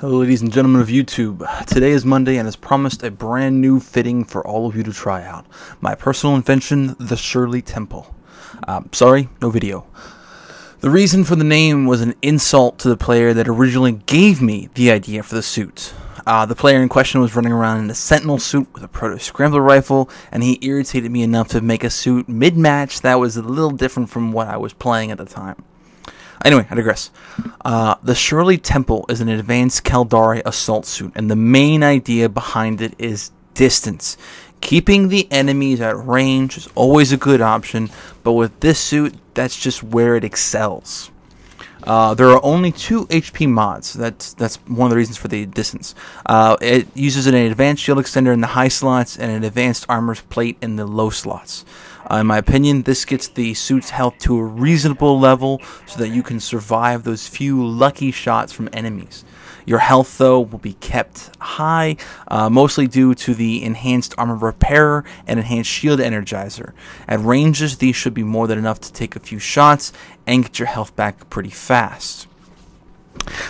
Hello ladies and gentlemen of YouTube. Today is Monday and as promised a brand new fitting for all of you to try out. My personal invention, the Shirley Temple. Sorry, no video. The reason for the name was an insult to the player that originally gave me the idea for the suit. The player in question was running around in a Sentinel suit with a Proto scrambler rifle, and he irritated me enough to make a suit mid-match that was a little different from what I was playing at the time. Anyway, I digress. The Shirley Temple is an advanced Caldari Assault Suit, and the main idea behind it is distance. Keeping the enemies at range is always a good option, but with this suit, that's just where it excels. There are only 2 HP mods. That's one of the reasons for the distance. It uses an advanced shield extender in the high slots and an advanced armor plate in the low slots. In my opinion, this gets the suit's health to a reasonable level so that you can survive those few lucky shots from enemies. Your health, though, will be kept high, mostly due to the enhanced armor repairer and enhanced shield energizer. At ranges, these should be more than enough to take a few shots and get your health back pretty fast.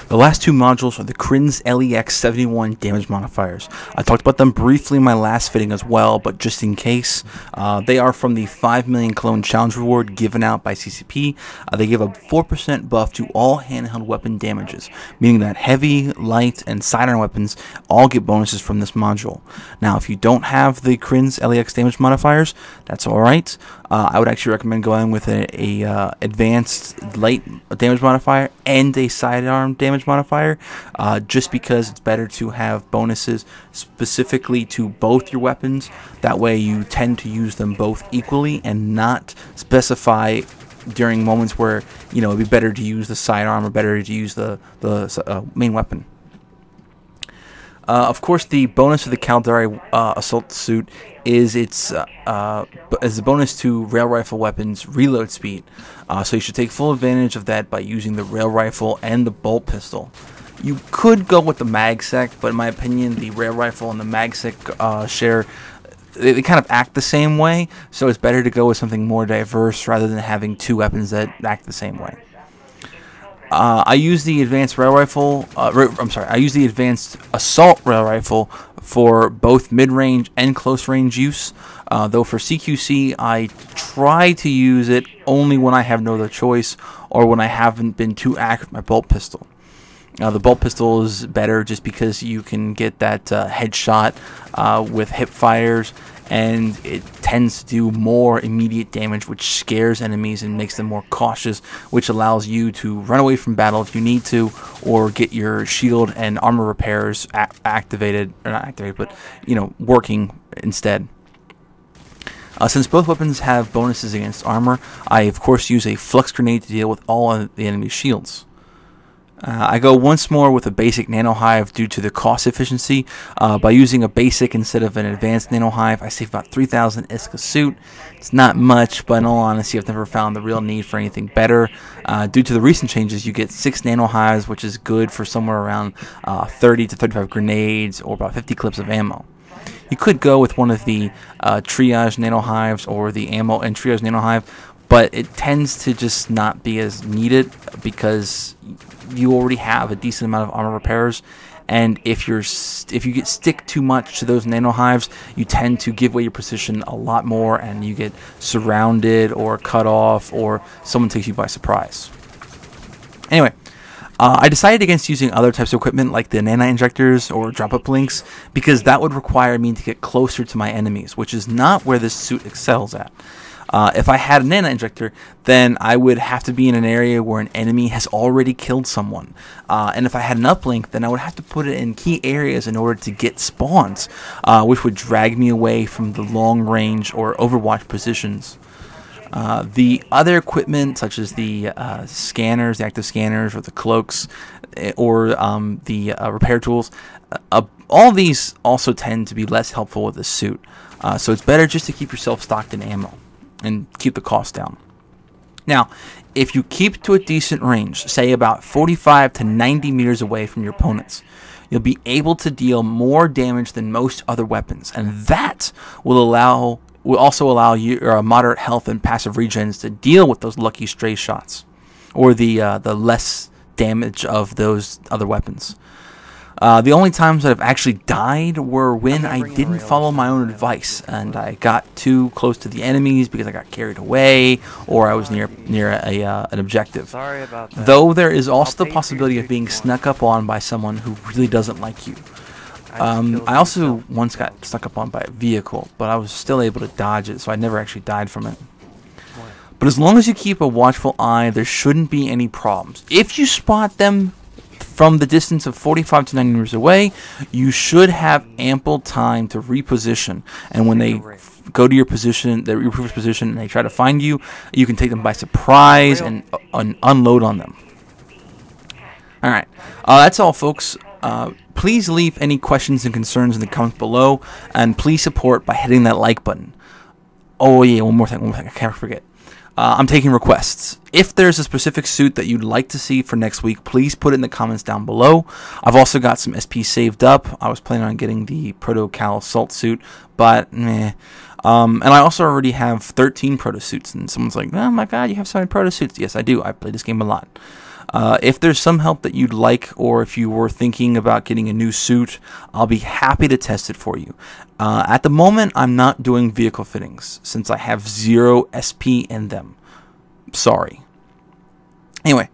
The last 2 modules are the Crin's LEX 71 damage modifiers. I talked about them briefly in my last fitting as well, but just in case, they are from the 5 million clone challenge reward given out by CCP. They give a 4% buff to all handheld weapon damages, meaning that heavy, light, and sidearm weapons all get bonuses from this module. Now, if you don't have the Crin's LEX damage modifiers, that's alright. I would actually recommend going with a advanced light damage modifier and a sidearm damage modifier, just because it's better to have bonuses specifically to both your weapons. That way you tend to use them both equally and not specify during moments where, you know, it'd be better to use the sidearm or better to use the main weapon. Of course, the bonus of the Caldari Assault Suit is its as a bonus to rail rifle weapons reload speed. So you should take full advantage of that by using the rail rifle and the bolt pistol. You could go with the magsec, but in my opinion, the rail rifle and the magsec share. They kind of act the same way, so it's better to go with something more diverse rather than having 2 weapons that act the same way. I use the advanced rail rifle. I use the advanced assault rail rifle for both mid-range and close-range use. Though for CQC, I try to use it only when I have no other choice or when I haven't been too accurate with my bolt pistol. The bolt pistol is better just because you can get that headshot with hip fires, and it tends to do more immediate damage, which scares enemies and makes them more cautious, which allows you to run away from battle if you need to, or get your shield and armor repairs activated, or not activated, but, you know, working instead. Since both weapons have bonuses against armor, I of course use a flux grenade to deal with all of the enemy's shields. I go once more with a basic nano hive due to the cost efficiency. By using a basic instead of an advanced nano hive, I save about 3,000 ISK a suit. It's not much, but in all honesty, I've never found the real need for anything better. Due to the recent changes, you get 6 nano hives, which is good for somewhere around 30 to 35 grenades or about 50 clips of ammo. You could go with one of the triage nano hives or the ammo and triage nano hive, but it tends to just not be as needed because you already have a decent amount of armor repairs, and if you stick too much to those nano hives, you tend to give away your position a lot more, and you get surrounded or cut off, or someone takes you by surprise. Anyway, I decided against using other types of equipment like the nano injectors or drop-up links because that would require me to get closer to my enemies, which is not where this suit excels at. If I had a nano injector, then I would have to be in an area where an enemy has already killed someone. And if I had an uplink, then I would have to put it in key areas in order to get spawns, which would drag me away from the long range or overwatch positions. The other equipment, such as the scanners, the active scanners, or the cloaks, or the repair tools, all these also tend to be less helpful with the suit. So it's better just to keep yourself stocked in ammo and keep the cost down. Now, if you keep to a decent range, say about 45 to 90 meters away from your opponents, you'll be able to deal more damage than most other weapons, and that will also allow your moderate health and passive regens to deal with those lucky stray shots, or the less damage of those other weapons. The only times that I've actually died were when I didn't follow my own advice and I got too close to the enemies because I got carried away or I was near an objective. Sorry about that. Though there is also the possibility of being snuck up on by someone who really doesn't like you. I also once got snuck up on by a vehicle, but I was still able to dodge it, so I never actually died from it. But as long as you keep a watchful eye, there shouldn't be any problems. If you spot them from the distance of 45 to 90 meters away, you should have ample time to reposition. And when they go to your position, your previous position, and they try to find you, you can take them by surprise and unload on them. Alright, that's all, folks. Please leave any questions and concerns in the comments below, and please support by hitting that like button. Oh yeah, one more thing, I can't forget. I'm taking requests. If there's a specific suit that you'd like to see for next week, please put it in the comments down below. I've also got some SP saved up. I was planning on getting the Proto Caldari Assault Suit, but meh. And I also already have 13 Proto Suits, and someone's like, oh my god, you have so many Proto Suits. Yes, I do. I play this game a lot. If there's some help that you'd like, or if you were thinking about getting a new suit, I'll be happy to test it for you. At the moment, I'm not doing vehicle fittings, since I have 0 SP in them. Sorry. Anyway,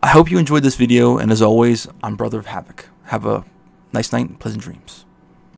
I hope you enjoyed this video, and as always, I'm Brother of Havok. Have a nice night and pleasant dreams.